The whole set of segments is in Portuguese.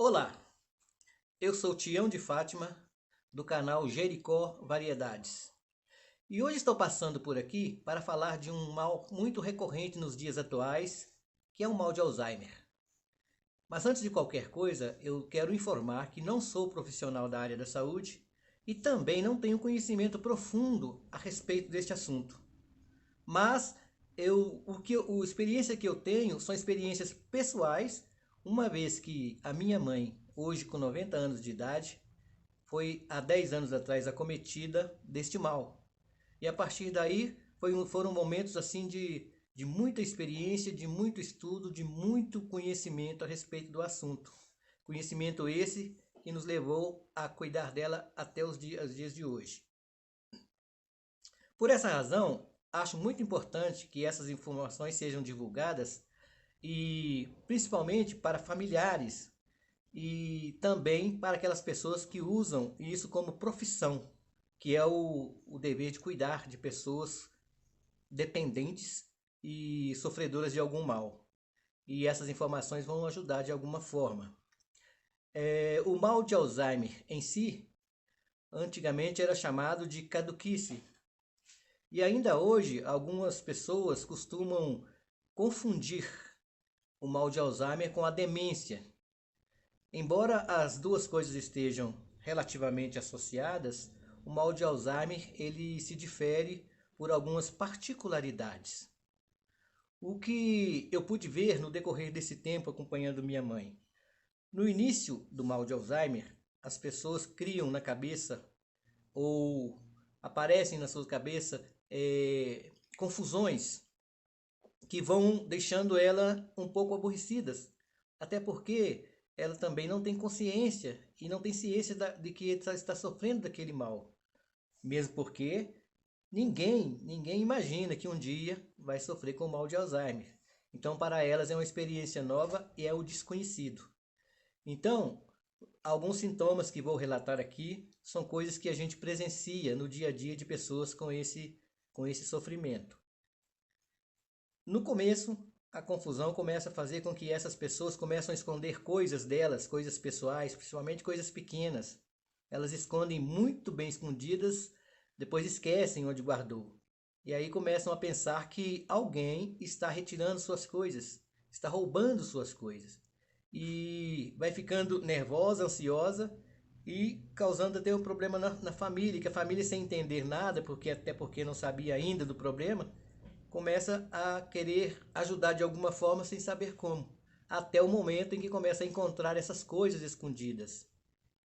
Olá, eu sou Tião de Fátima, do canal Jericó Variedades. E hoje estou passando por aqui para falar de um mal muito recorrente nos dias atuais, que é o mal de Alzheimer. Mas antes de qualquer coisa, eu quero informar que não sou profissional da área da saúde e também não tenho conhecimento profundo a respeito deste assunto. Mas a experiência que eu tenho são experiências pessoais, uma vez que a minha mãe, hoje com 90 anos de idade, foi há 10 anos atrás acometida deste mal. E a partir daí foram momentos assim de muita experiência, de muito estudo, de muito conhecimento a respeito do assunto. Conhecimento esse que nos levou a cuidar dela até os dias de hoje. Por essa razão, acho muito importante que essas informações sejam divulgadas e principalmente para familiares e também para aquelas pessoas que usam isso como profissão, que é o dever de cuidar de pessoas dependentes e sofredoras de algum mal. E essas informações vão ajudar de alguma forma. O mal de Alzheimer em si, antigamente era chamado de caduquice. E ainda hoje, algumas pessoas costumam confundir o mal de Alzheimer com a demência. Embora as duas coisas estejam relativamente associadas, o mal de Alzheimer ele se difere por algumas particularidades. O que eu pude ver no decorrer desse tempo acompanhando minha mãe. No início do mal de Alzheimer, as pessoas criam na cabeça ou aparecem na sua cabeça confusões que vão deixando ela um pouco aborrecidas. Até porque ela também não tem consciência e não tem ciência de que está sofrendo daquele mal. Mesmo porque ninguém imagina que um dia vai sofrer com o mal de Alzheimer. Então, para elas é uma experiência nova e é o desconhecido. Então, alguns sintomas que vou relatar aqui são coisas que a gente presencia no dia a dia de pessoas com esse sofrimento. No começo, a confusão começa a fazer com que essas pessoas começam a esconder coisas delas, coisas pessoais, principalmente coisas pequenas. Elas escondem muito bem escondidas, depois esquecem onde guardou. E aí começam a pensar que alguém está retirando suas coisas, está roubando suas coisas. E vai ficando nervosa, ansiosa e causando até um problema na família, que a família sem entender nada, até porque não sabia ainda do problema, começa a querer ajudar de alguma forma sem saber como, até o momento em que começa a encontrar essas coisas escondidas.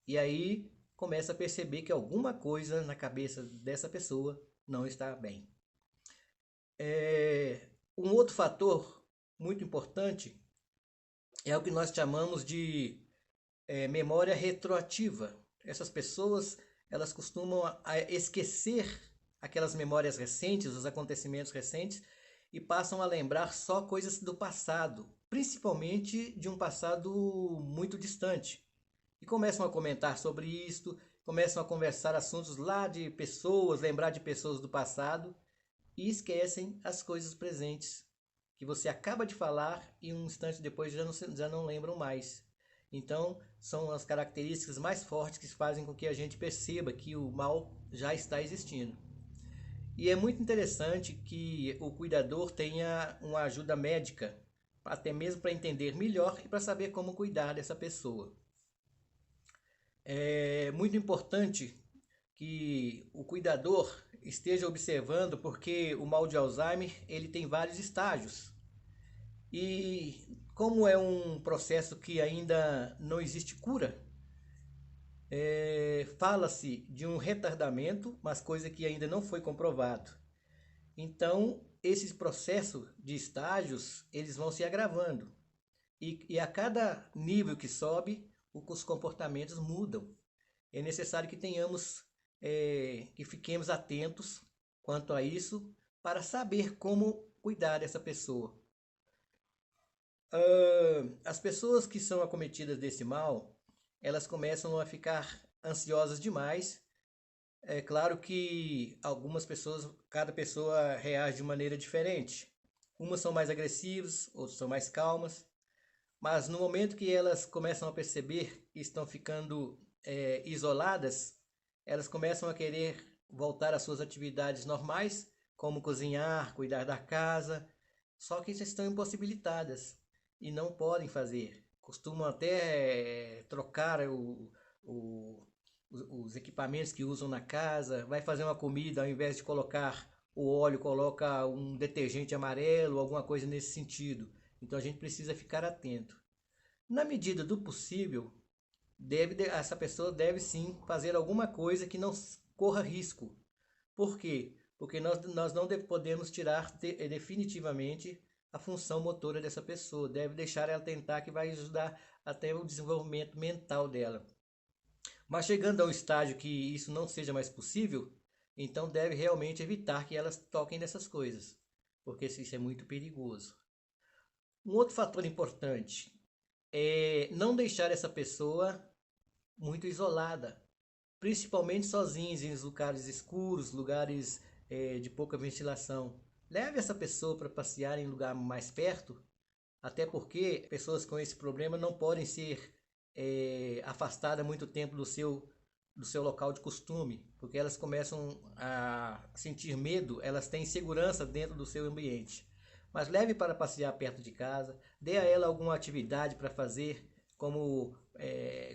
E aí começa a perceber que alguma coisa na cabeça dessa pessoa não está bem. Um outro fator muito importante é o que nós chamamos de memória retroativa. Essas pessoas elas costumam esquecer aquelas memórias recentes, os acontecimentos recentes, e passam a lembrar só coisas do passado, principalmente de um passado muito distante. E começam a comentar sobre isto, começam a conversar assuntos lá de pessoas, lembrar de pessoas do passado e esquecem as coisas presentes que você acaba de falar e um instante depois já não lembram mais. Então, são as características mais fortes que fazem com que a gente perceba que o mal já está existindo. E é muito interessante que o cuidador tenha uma ajuda médica, até mesmo para entender melhor e para saber como cuidar dessa pessoa. É muito importante que o cuidador esteja observando, porque o mal de Alzheimer ele tem vários estágios. E como é um processo que ainda não existe cura, fala-se de um retardamento, mas coisa que ainda não foi comprovado. Então, esses processos de estágios, eles vão se agravando. E a cada nível que sobe, os comportamentos mudam. É necessário que que fiquemos atentos quanto a isso, para saber como cuidar dessa pessoa. As pessoas que são acometidas desse mal, elas começam a ficar ansiosas demais. É claro que cada pessoa reage de maneira diferente. Umas são mais agressivas, outras são mais calmas. Mas no momento que elas começam a perceber que estão ficando isoladas, elas começam a querer voltar às suas atividades normais, como cozinhar, cuidar da casa, só que já estão impossibilitadas e não podem fazer. Costumam até trocar o, os equipamentos que usam na casa, vai fazer uma comida, ao invés de colocar o óleo, coloca um detergente amarelo, alguma coisa nesse sentido. Então a gente precisa ficar atento. Na medida do possível, essa pessoa deve sim fazer alguma coisa que não corra risco. Por quê? Porque nós não podemos tirar definitivamente a função motora dessa pessoa. Deve deixar ela tentar, que vai ajudar até o desenvolvimento mental dela. Mas chegando ao estágio que isso não seja mais possível, então deve realmente evitar que elas toquem nessas coisas, porque isso é muito perigoso. Um outro fator importante é não deixar essa pessoa muito isolada, principalmente sozinhos em lugares escuros, lugares de pouca ventilação. Leve essa pessoa para passear em lugar mais perto, até porque pessoas com esse problema não podem ser afastadas muito tempo do seu local de costume, porque elas começam a sentir medo, elas têm insegurança dentro do seu ambiente. Mas leve para passear perto de casa, dê a ela alguma atividade para fazer, como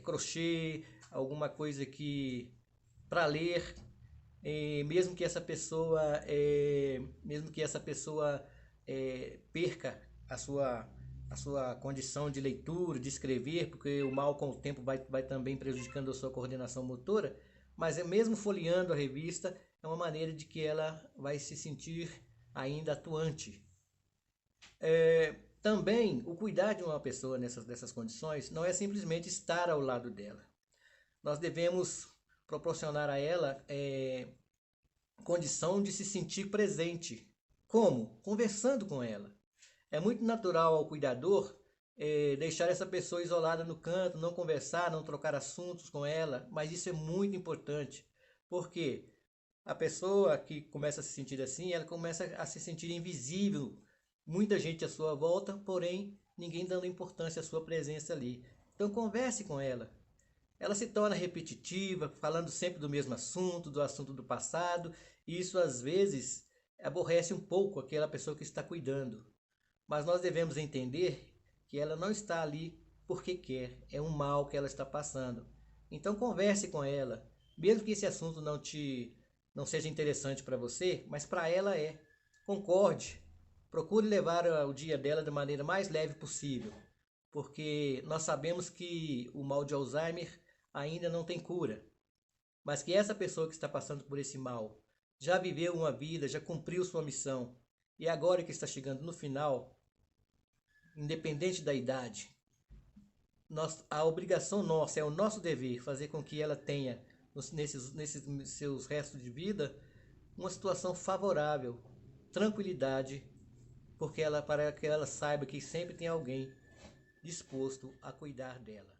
crochê, alguma coisa que para ler, mesmo que essa pessoa, perca a sua condição de leitura, de escrever, porque o mal com o tempo vai também prejudicando a sua coordenação motora, mas mesmo folheando a revista, é uma maneira de que ela vai se sentir ainda atuante. Também, o cuidar de uma pessoa dessas condições não é simplesmente estar ao lado dela. Nós devemos proporcionar a ela condição de se sentir presente. Como? Conversando com ela. É muito natural ao cuidador deixar essa pessoa isolada no canto, não conversar, não trocar assuntos com ela, mas isso é muito importante, porque a pessoa que começa a se sentir assim, ela começa a se sentir invisível, muita gente à sua volta, porém ninguém dando importância à sua presença ali. Então converse com ela. Ela se torna repetitiva, falando sempre do mesmo assunto, do assunto do passado, e isso às vezes aborrece um pouco aquela pessoa que está cuidando. Mas nós devemos entender que ela não está ali porque quer, é um mal que ela está passando. Então converse com ela, mesmo que esse assunto não seja interessante para você, mas para ela é. Concorde, procure levar o dia dela da maneira mais leve possível, porque nós sabemos que o mal de Alzheimer ainda não tem cura, mas que essa pessoa que está passando por esse mal já viveu uma vida, já cumpriu sua missão, e agora que está chegando no final, independente da idade, a obrigação nossa, é o nosso dever fazer com que ela tenha, nesses seus restos de vida, uma situação favorável, tranquilidade, para que ela saiba que sempre tem alguém disposto a cuidar dela.